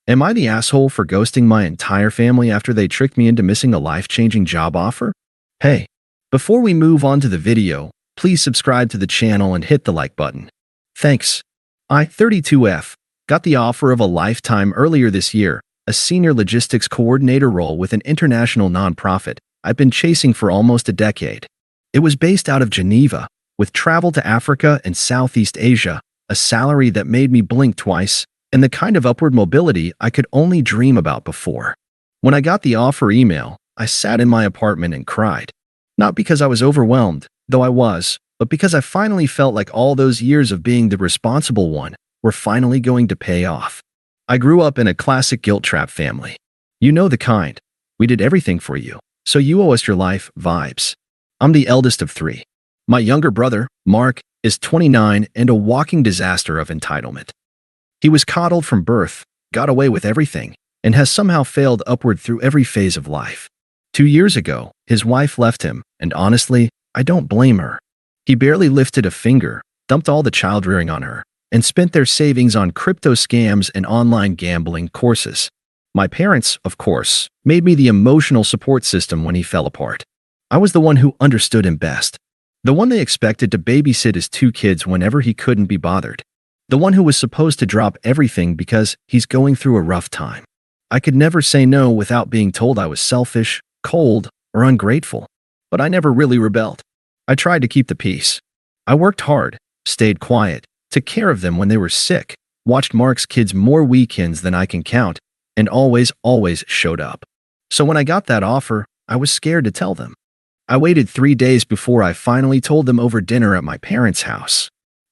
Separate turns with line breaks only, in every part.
Am I the asshole for ghosting my entire family after they tricked me into missing a life-changing job offer? Hey, before we move on to the video, please subscribe to the channel and hit the like button. Thanks. I, 32F, got the offer of a lifetime earlier this year, a senior logistics coordinator role with an international nonprofit I've been chasing for almost a decade. It was based out of Geneva, with travel to Africa and Southeast Asia, a salary that made me blink twice, and the kind of upward mobility I could only dream about before. When I got the offer email, I sat in my apartment and cried. Not because I was overwhelmed, though I was, but because I finally felt like all those years of being the responsible one were finally going to pay off. I grew up in a classic guilt trap family. You know the kind. We did everything for you, so you owe us your life vibes. I'm the eldest of three. My younger brother, Mark, is 29 and a walking disaster of entitlement. He was coddled from birth, got away with everything, and has somehow failed upward through every phase of life. 2 years ago, his wife left him, and honestly, I don't blame her. He barely lifted a finger, dumped all the child-rearing on her, and spent their savings on crypto scams and online gambling courses. My parents, of course, made me the emotional support system when he fell apart. I was the one who understood him best. The one they expected to babysit his 2 kids whenever he couldn't be bothered. The one who was supposed to drop everything because he's going through a rough time. I could never say no without being told I was selfish, cold, or ungrateful. But I never really rebelled. I tried to keep the peace. I worked hard, stayed quiet, took care of them when they were sick, watched Mark's kids more weekends than I can count, and always showed up. So when I got that offer, I was scared to tell them. I waited 3 days before I finally told them over dinner at my parents' house.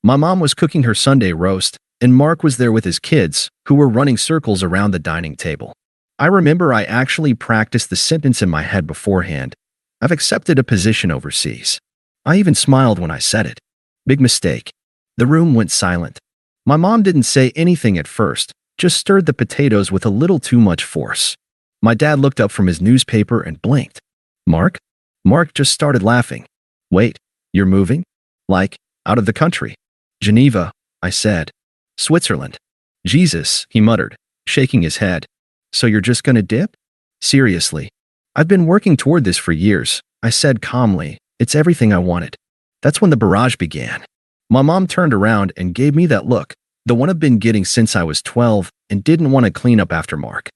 My mom was cooking her Sunday roast, and Mark was there with his kids, who were running circles around the dining table. I remember I actually practiced the sentence in my head beforehand. I've accepted a position overseas. I even smiled when I said it. Big mistake. The room went silent. My mom didn't say anything at first, just stirred the potatoes with a little too much force. My dad looked up from his newspaper and blinked. Mark? Mark just started laughing. Wait, you're moving? Like, out of the country? Geneva, I said. Switzerland. Jesus, he muttered, shaking his head. So you're just gonna dip? Seriously. I've been working toward this for years, I said calmly. It's everything I wanted. That's when the barrage began. My mom turned around and gave me that look, the one I've been getting since I was 12 and didn't want to clean up after Mark.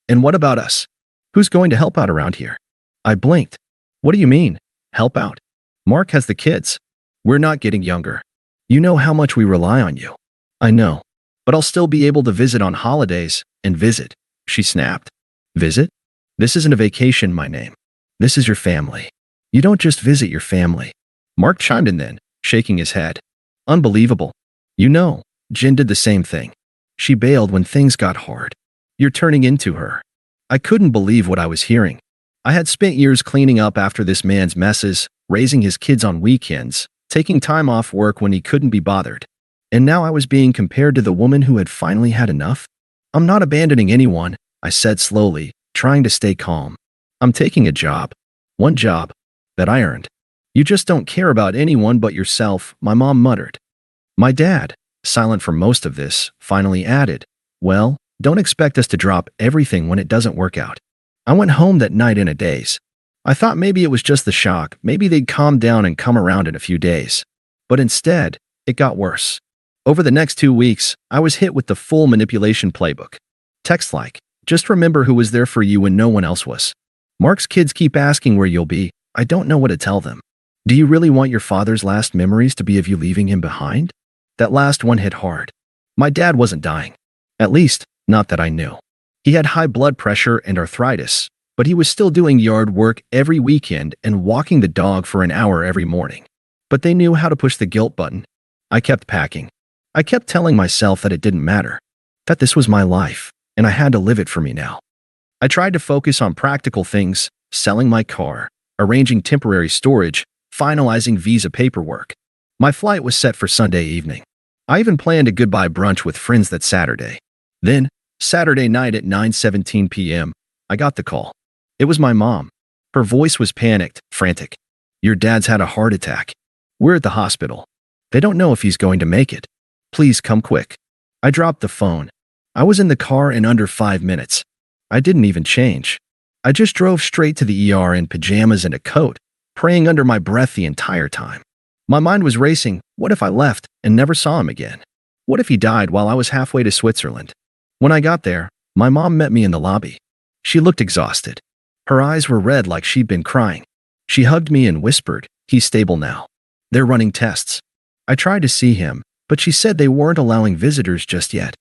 And what about us? Who's going to help out around here? I blinked. What do you mean, help out? Mark has the kids. We're not getting younger. You know how much we rely on you. I know. But I'll still be able to visit on holidays, and visit, she snapped. Visit? This isn't a vacation, my name. This is your family. You don't just visit your family. Mark chimed in then, shaking his head. Unbelievable. You know, Jen did the same thing. She bailed when things got hard. You're turning into her. I couldn't believe what I was hearing. I had spent years cleaning up after this man's messes, raising his kids on weekends, taking time off work when he couldn't be bothered. And now I was being compared to the woman who had finally had enough? I'm not abandoning anyone, I said slowly, trying to stay calm. I'm taking a job. One job. That I earned. You just don't care about anyone but yourself, my mom muttered. My dad, silent for most of this, finally added, well, don't expect us to drop everything when it doesn't work out. I went home that night in a daze. I thought maybe it was just the shock, maybe they'd calm down and come around in a few days. But instead, it got worse. Over the next 2 weeks, I was hit with the full manipulation playbook. Texts like, just remember who was there for you when no one else was. Mark's kids keep asking where you'll be. I don't know what to tell them. Do you really want your father's last memories to be of you leaving him behind? That last one hit hard. My dad wasn't dying. At least, not that I knew. He had high blood pressure and arthritis, but he was still doing yard work every weekend and walking the dog for an hour every morning. But they knew how to push the guilt button. I kept packing. I kept telling myself that it didn't matter, that this was my life, and I had to live it for me now. I tried to focus on practical things, selling my car, arranging temporary storage, finalizing visa paperwork. My flight was set for Sunday evening. I even planned a goodbye brunch with friends that Saturday. Then, Saturday night at 9:17 p.m., I got the call. It was my mom. Her voice was panicked, frantic. Your dad's had a heart attack. We're at the hospital. They don't know if he's going to make it. Please come quick. I dropped the phone. I was in the car in under 5 minutes. I didn't even change. I just drove straight to the ER in pajamas and a coat, praying under my breath the entire time. My mind was racing. What if I left and never saw him again? What if he died while I was halfway to Switzerland? When I got there, my mom met me in the lobby. She looked exhausted. Her eyes were red like she'd been crying. She hugged me and whispered, "He's stable now. They're running tests." I tried to see him, but she said they weren't allowing visitors just yet.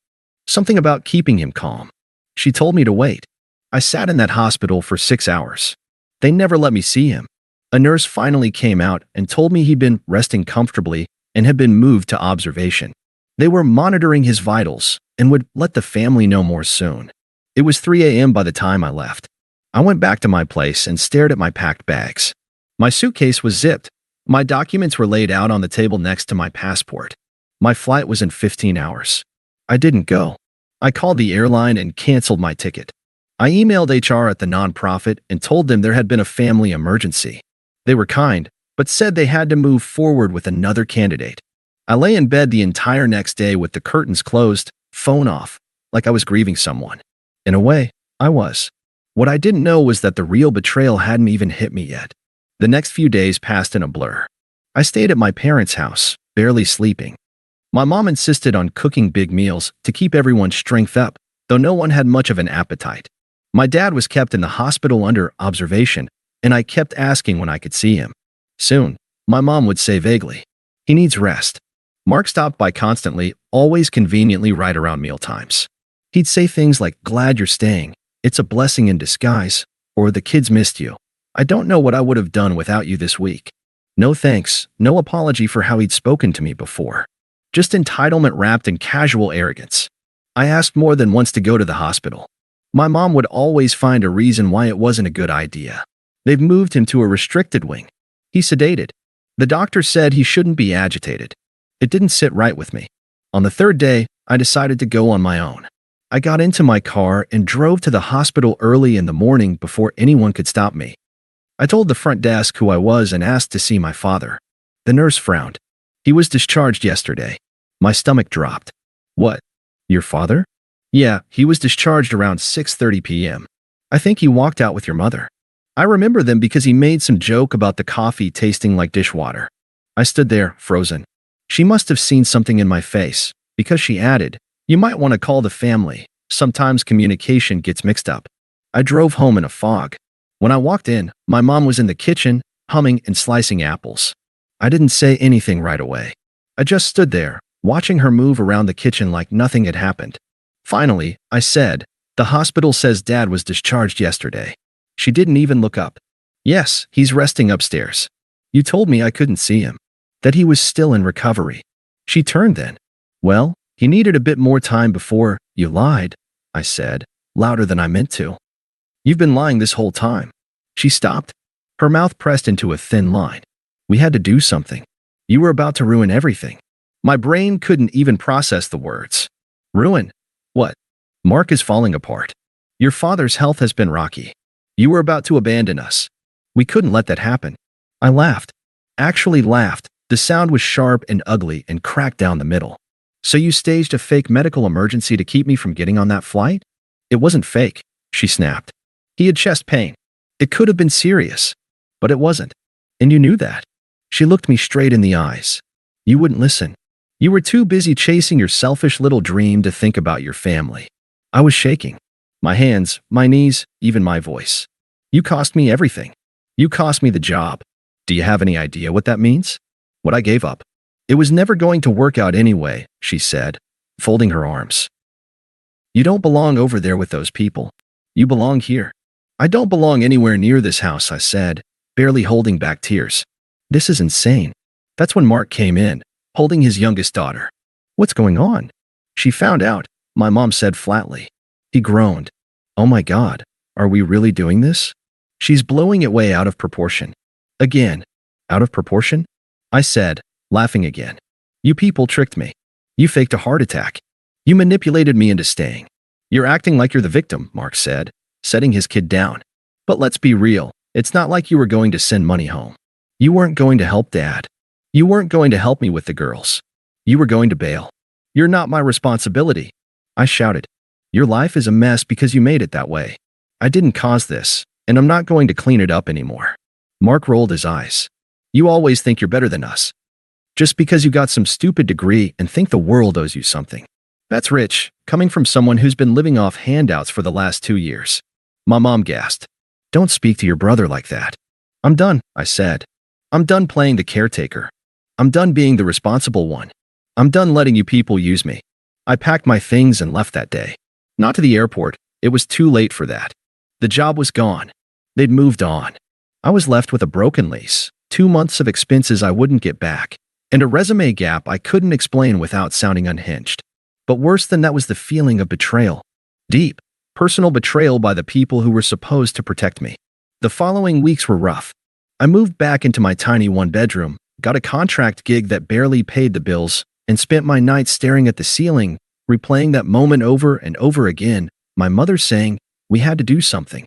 Something about keeping him calm. She told me to wait. I sat in that hospital for 6 hours. They never let me see him. A nurse finally came out and told me he'd been resting comfortably and had been moved to observation. They were monitoring his vitals and would let the family know more soon. It was 3 a.m. by the time I left. I went back to my place and stared at my packed bags. My suitcase was zipped. My documents were laid out on the table next to my passport. My flight was in 15 hours. I didn't go. I called the airline and canceled my ticket. I emailed HR at the nonprofit and told them there had been a family emergency. They were kind, but said they had to move forward with another candidate. I lay in bed the entire next day with the curtains closed, phone off, like I was grieving someone. In a way, I was. What I didn't know was that the real betrayal hadn't even hit me yet. The next few days passed in a blur. I stayed at my parents' house, barely sleeping. My mom insisted on cooking big meals to keep everyone's strength up, though no one had much of an appetite. My dad was kept in the hospital under observation, and I kept asking when I could see him. Soon, my mom would say vaguely, "He needs rest." Mark stopped by constantly, always conveniently right around mealtimes. He'd say things like, "Glad you're staying. It's a blessing in disguise," or "The kids missed you. I don't know what I would have done without you this week." No thanks, no apology for how he'd spoken to me before. Just entitlement wrapped in casual arrogance. I asked more than once to go to the hospital. My mom would always find a reason why it wasn't a good idea. They've moved him to a restricted wing. He's sedated. The doctor said he shouldn't be agitated. It didn't sit right with me. On the third day, I decided to go on my own. I got into my car and drove to the hospital early in the morning before anyone could stop me. I told the front desk who I was and asked to see my father. The nurse frowned. "He was discharged yesterday." My stomach dropped. "What? Your father?" "Yeah, he was discharged around 6:30 p.m. I think he walked out with your mother." I remember them because he made some joke about the coffee tasting like dishwater. I stood there, frozen. She must have seen something in my face, because she added, "You might want to call the family. Sometimes communication gets mixed up." I drove home in a fog. When I walked in, my mom was in the kitchen, humming and slicing apples. I didn't say anything right away. I just stood there, watching her move around the kitchen like nothing had happened. Finally, I said, "The hospital says Dad was discharged yesterday." She didn't even look up. "Yes, he's resting upstairs. You told me I couldn't see him, that he was still in recovery." She turned then. "Well, he needed a bit more time before you lied," I said, louder than I meant to. "You've been lying this whole time." She stopped. Her mouth pressed into a thin line. "We had to do something. You were about to ruin everything." My brain couldn't even process the words. "Ruin? What?" "Mark is falling apart. Your father's health has been rocky. You were about to abandon us. We couldn't let that happen." I laughed. Actually laughed. The sound was sharp and ugly and cracked down the middle. "So you staged a fake medical emergency to keep me from getting on that flight?" "It wasn't fake," she snapped. "He had chest pain. It could have been serious, but it wasn't. And you knew that." She looked me straight in the eyes. "You wouldn't listen. You were too busy chasing your selfish little dream to think about your family." I was shaking. My hands, my knees, even my voice. "You cost me everything. You cost me the job. Do you have any idea what that means?" What I gave up. "It was never going to work out anyway," she said, folding her arms. "You don't belong over there with those people. You belong here." "I don't belong anywhere near this house," I said, barely holding back tears. "This is insane." That's when Mark came in, holding his youngest daughter. "What's going on?" "She found out," my mom said flatly. He groaned. "Oh my God, are we really doing this?" "She's blowing it way out of proportion." "Again, out of proportion?" I said, laughing again. "You people tricked me. You faked a heart attack. You manipulated me into staying." "You're acting like you're the victim," Mark said, setting his kid down. "But let's be real, it's not like you were going to send money home. You weren't going to help Dad. You weren't going to help me with the girls. You were going to bail. You're not my responsibility." I shouted. Your life is a mess because you made it that way. I didn't cause this, and I'm not going to clean it up anymore. Mark rolled his eyes. You always think you're better than us. Just because you got some stupid degree and think the world owes you something. That's rich, coming from someone who's been living off handouts for the last 2 years. My mom gasped. Don't speak to your brother like that. I'm done, I said. I'm done playing the caretaker. I'm done being the responsible one. I'm done letting you people use me. I packed my things and left that day. Not to the airport. It was too late for that. The job was gone. They'd moved on. I was left with a broken lease, 2 months of expenses I wouldn't get back, and a resume gap I couldn't explain without sounding unhinged. But worse than that was the feeling of betrayal. Deep, personal betrayal by the people who were supposed to protect me. The following weeks were rough. I moved back into my tiny one-bedroom, got a contract gig that barely paid the bills, and spent my nights staring at the ceiling, replaying that moment over and over again, my mother saying, we had to do something.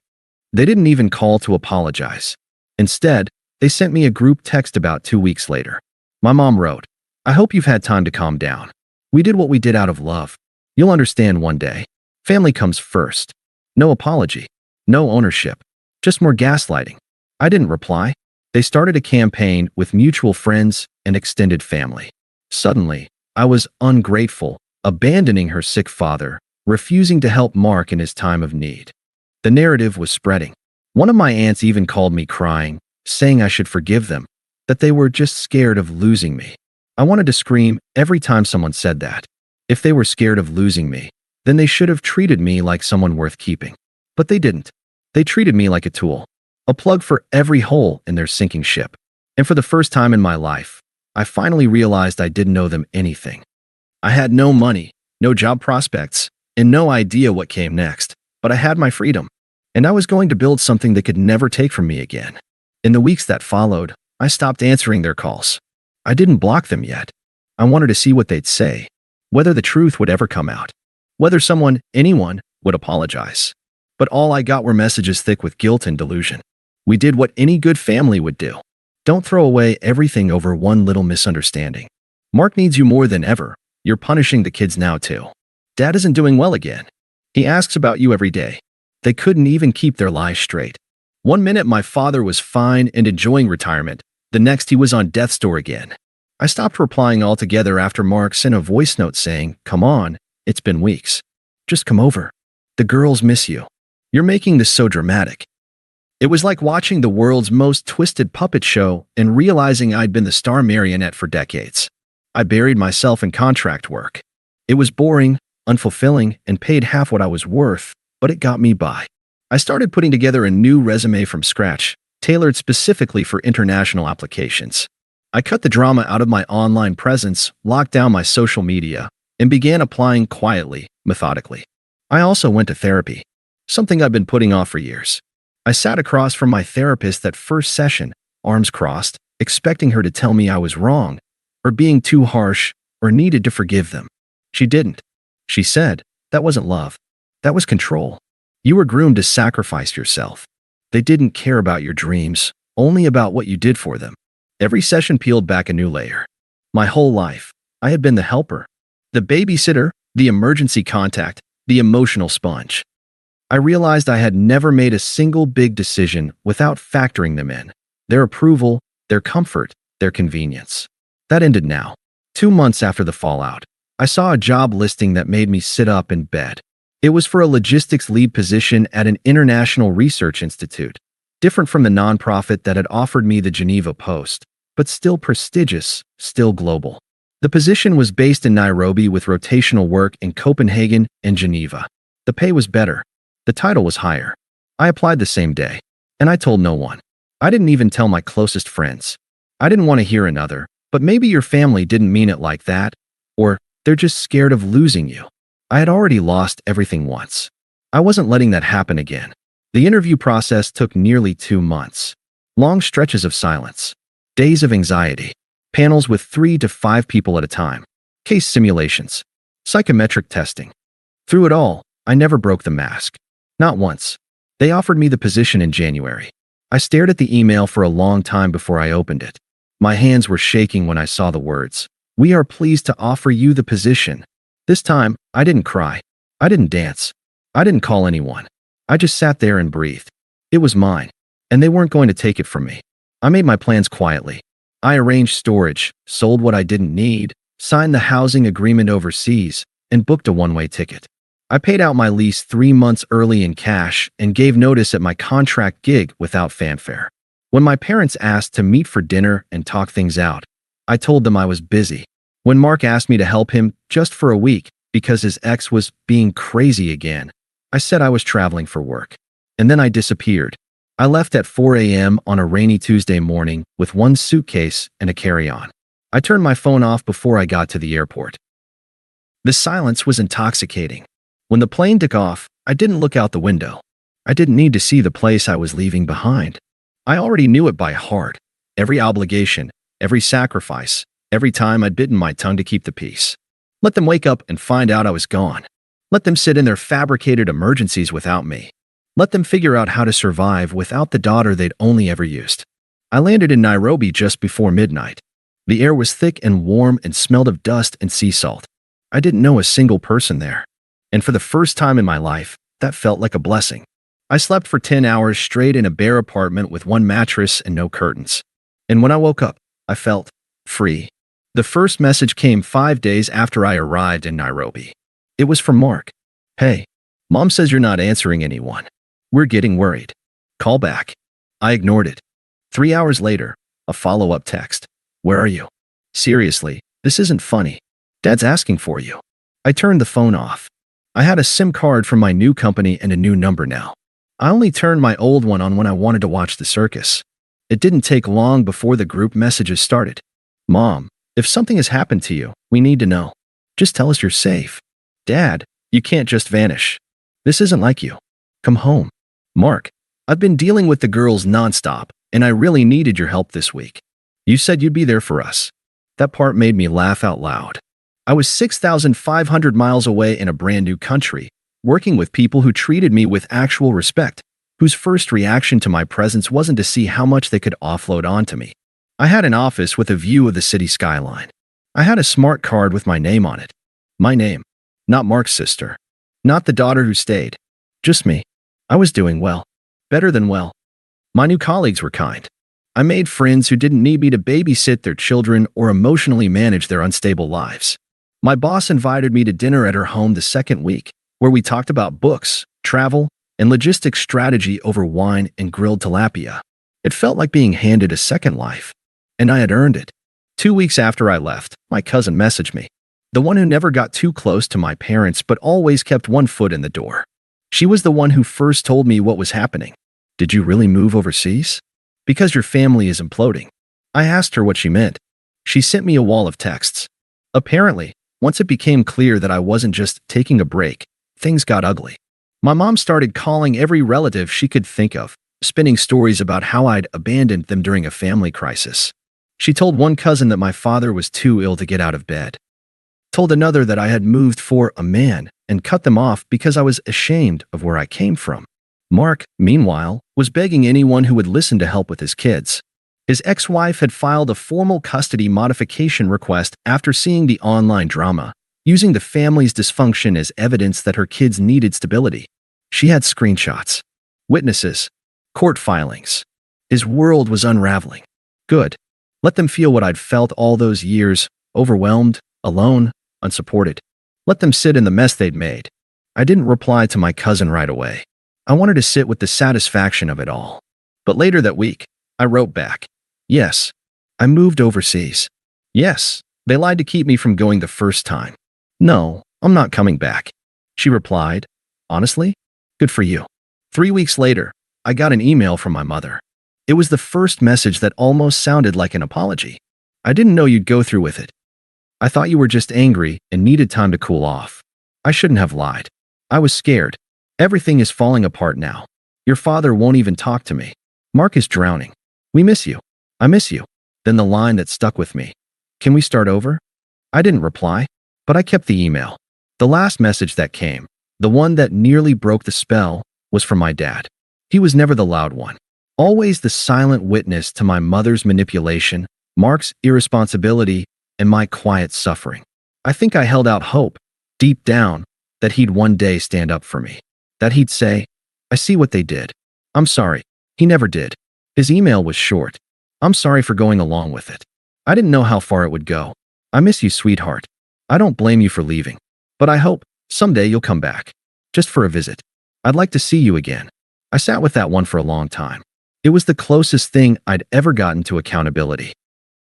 They didn't even call to apologize. Instead, they sent me a group text about 2 weeks later. My mom wrote, I hope you've had time to calm down. We did what we did out of love. You'll understand one day. Family comes first. No apology. No ownership. Just more gaslighting. I didn't reply. They started a campaign with mutual friends and extended family. Suddenly, I was ungrateful, abandoning her sick father, refusing to help Mark in his time of need. The narrative was spreading. One of my aunts even called me crying, saying I should forgive them, that they were just scared of losing me. I wanted to scream every time someone said that. If they were scared of losing me, then they should have treated me like someone worth keeping. But they didn't. They treated me like a tool, a plug for every hole in their sinking ship. And for the first time in my life, I finally realized I didn't owe them anything. I had no money, no job prospects, and no idea what came next, but I had my freedom, and I was going to build something they could never take from me again. In the weeks that followed, I stopped answering their calls. I didn't block them yet. I wanted to see what they'd say, whether the truth would ever come out, whether anyone, would apologize. But all I got were messages thick with guilt and delusion. We did what any good family would do. Don't throw away everything over one little misunderstanding. Mark needs you more than ever. You're punishing the kids now too. Dad isn't doing well again. He asks about you every day. They couldn't even keep their lies straight. One minute my father was fine and enjoying retirement. The next he was on death's door again. I stopped replying altogether after Mark sent a voice note saying, come on, it's been weeks. Just come over. The girls miss you. You're making this so dramatic. It was like watching the world's most twisted puppet show and realizing I'd been the star marionette for decades. I buried myself in contract work. It was boring, unfulfilling, and paid half what I was worth, but it got me by. I started putting together a new resume from scratch, tailored specifically for international applications. I cut the drama out of my online presence, locked down my social media, and began applying quietly, methodically. I also went to therapy, something I've been putting off for years. I sat across from my therapist that first session, arms crossed, expecting her to tell me I was wrong, or being too harsh, or needed to forgive them. She didn't. She said, that wasn't love. That was control. You were groomed to sacrifice yourself. They didn't care about your dreams, only about what you did for them. Every session peeled back a new layer. My whole life, I had been the helper, the babysitter, the emergency contact, the emotional sponge. I realized I had never made a single big decision without factoring them in. Their approval, their comfort, their convenience. That ended now. 2 months after the fallout, I saw a job listing that made me sit up in bed. It was for a logistics lead position at an international research institute, different from the nonprofit that had offered me the Geneva post, but still prestigious, still global. The position was based in Nairobi with rotational work in Copenhagen and Geneva. The pay was better. The title was higher. I applied the same day, and I told no one. I didn't even tell my closest friends. I didn't want to hear another, but maybe your family didn't mean it like that, or they're just scared of losing you. I had already lost everything once. I wasn't letting that happen again. The interview process took nearly 2 months. Long stretches of silence. Days of anxiety. Panels with 3 to 5 people at a time. Case simulations. Psychometric testing. Through it all, I never broke the mask. Not once. They offered me the position in January. I stared at the email for a long time before I opened it. My hands were shaking when I saw the words. We are pleased to offer you the position. This time, I didn't cry. I didn't dance. I didn't call anyone. I just sat there and breathed. It was mine, and they weren't going to take it from me. I made my plans quietly. I arranged storage, sold what I didn't need, signed the housing agreement overseas, and booked a one-way ticket. I paid out my lease 3 months early in cash and gave notice at my contract gig without fanfare. When my parents asked to meet for dinner and talk things out, I told them I was busy. When Mark asked me to help him just for a week because his ex was being crazy again, I said I was traveling for work. And then I disappeared. I left at 4 a.m. on a rainy Tuesday morning with one suitcase and a carry-on. I turned my phone off before I got to the airport. The silence was intoxicating. When the plane took off, I didn't look out the window. I didn't need to see the place I was leaving behind. I already knew it by heart. Every obligation, every sacrifice, every time I'd bitten my tongue to keep the peace. Let them wake up and find out I was gone. Let them sit in their fabricated emergencies without me. Let them figure out how to survive without the daughter they'd only ever used. I landed in Nairobi just before midnight. The air was thick and warm and smelled of dust and sea salt. I didn't know a single person there. And for the first time in my life, that felt like a blessing. I slept for 10 hours straight in a bare apartment with one mattress and no curtains. And when I woke up, I felt free. The first message came 5 days after I arrived in Nairobi. It was from Mark. "Hey, Mom says you're not answering anyone. We're getting worried. Call back." I ignored it. 3 hours later, a follow-up text. "Where are you? Seriously, this isn't funny. Dad's asking for you." I turned the phone off. I had a SIM card from my new company and a new number now. I only turned my old one on when I wanted to watch the circus. It didn't take long before the group messages started. "Mom, if something has happened to you, we need to know. Just tell us you're safe. Dad, you can't just vanish. This isn't like you. Come home. Mark, I've been dealing with the girls nonstop, and I really needed your help this week. You said you'd be there for us." That part made me laugh out loud. I was 6,500 miles away in a brand new country, working with people who treated me with actual respect, whose first reaction to my presence wasn't to see how much they could offload onto me. I had an office with a view of the city skyline. I had a smart card with my name on it. My name, not Mark's sister, not the daughter who stayed, just me. I was doing well, better than well. My new colleagues were kind. I made friends who didn't need me to babysit their children or emotionally manage their unstable lives. My boss invited me to dinner at her home the second week, where we talked about books, travel, and logistics strategy over wine and grilled tilapia. It felt like being handed a second life, and I had earned it. 2 weeks after I left, my cousin messaged me, the one who never got too close to my parents but always kept one foot in the door. She was the one who first told me what was happening. "Did you really move overseas? Because your family is imploding." I asked her what she meant. She sent me a wall of texts. Apparently, once it became clear that I wasn't just taking a break, things got ugly. My mom started calling every relative she could think of, spinning stories about how I'd abandoned them during a family crisis. She told one cousin that my father was too ill to get out of bed. Told another that I had moved for a man and cut them off because I was ashamed of where I came from. Mark, meanwhile, was begging anyone who would listen to help with his kids. His ex-wife had filed a formal custody modification request after seeing the online drama, using the family's dysfunction as evidence that her kids needed stability. She had screenshots, witnesses, court filings. His world was unraveling. Good. Let them feel what I'd felt all those years, overwhelmed, alone, unsupported. Let them sit in the mess they'd made. I didn't reply to my cousin right away. I wanted to sit with the satisfaction of it all. But later that week, I wrote back. "Yes, I moved overseas. Yes, they lied to keep me from going the first time. No, I'm not coming back." She replied, "Honestly? Good for you." 3 weeks later, I got an email from my mother. It was the first message that almost sounded like an apology. "I didn't know you'd go through with it. I thought you were just angry and needed time to cool off. I shouldn't have lied. I was scared. Everything is falling apart now. Your father won't even talk to me. Mark is drowning. We miss you. I miss you." Then the line that stuck with me. "Can we start over?" I didn't reply, but I kept the email. The last message that came, the one that nearly broke the spell, was from my dad. He was never the loud one. Always the silent witness to my mother's manipulation, Mark's irresponsibility, and my quiet suffering. I think I held out hope, deep down, that he'd one day stand up for me, that he'd say, "I see what they did. I'm sorry." He never did. His email was short. "I'm sorry for going along with it. I didn't know how far it would go. I miss you, sweetheart. I don't blame you for leaving. But I hope someday you'll come back. Just for a visit. I'd like to see you again." I sat with that one for a long time. It was the closest thing I'd ever gotten to accountability.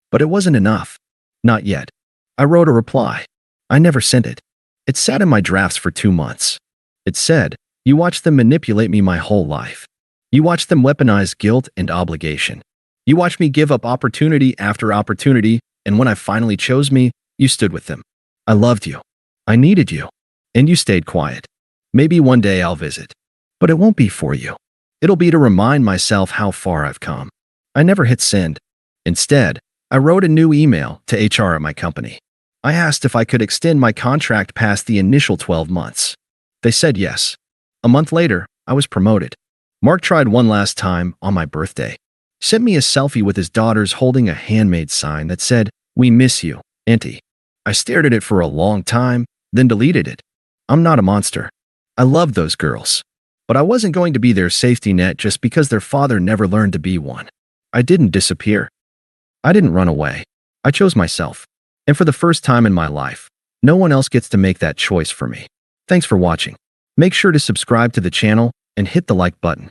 But it wasn't enough. Not yet. I wrote a reply. I never sent it. It sat in my drafts for 2 months. It said, "You watched them manipulate me my whole life. You watched them weaponize guilt and obligation. You watched me give up opportunity after opportunity, and when I finally chose me, you stood with them. I loved you. I needed you. And you stayed quiet. Maybe one day I'll visit. But it won't be for you. It'll be to remind myself how far I've come." I never hit send. Instead, I wrote a new email to HR at my company. I asked if I could extend my contract past the initial 12 months. They said yes. A month later, I was promoted. Mark tried one last time on my birthday. Sent me a selfie with his daughters holding a handmade sign that said, "We miss you, Auntie." I stared at it for a long time, then deleted it. I'm not a monster. I loved those girls. But I wasn't going to be their safety net just because their father never learned to be one. I didn't disappear. I didn't run away. I chose myself. And for the first time in my life, no one else gets to make that choice for me. Thanks for watching. Make sure to subscribe to the channel and hit the like button.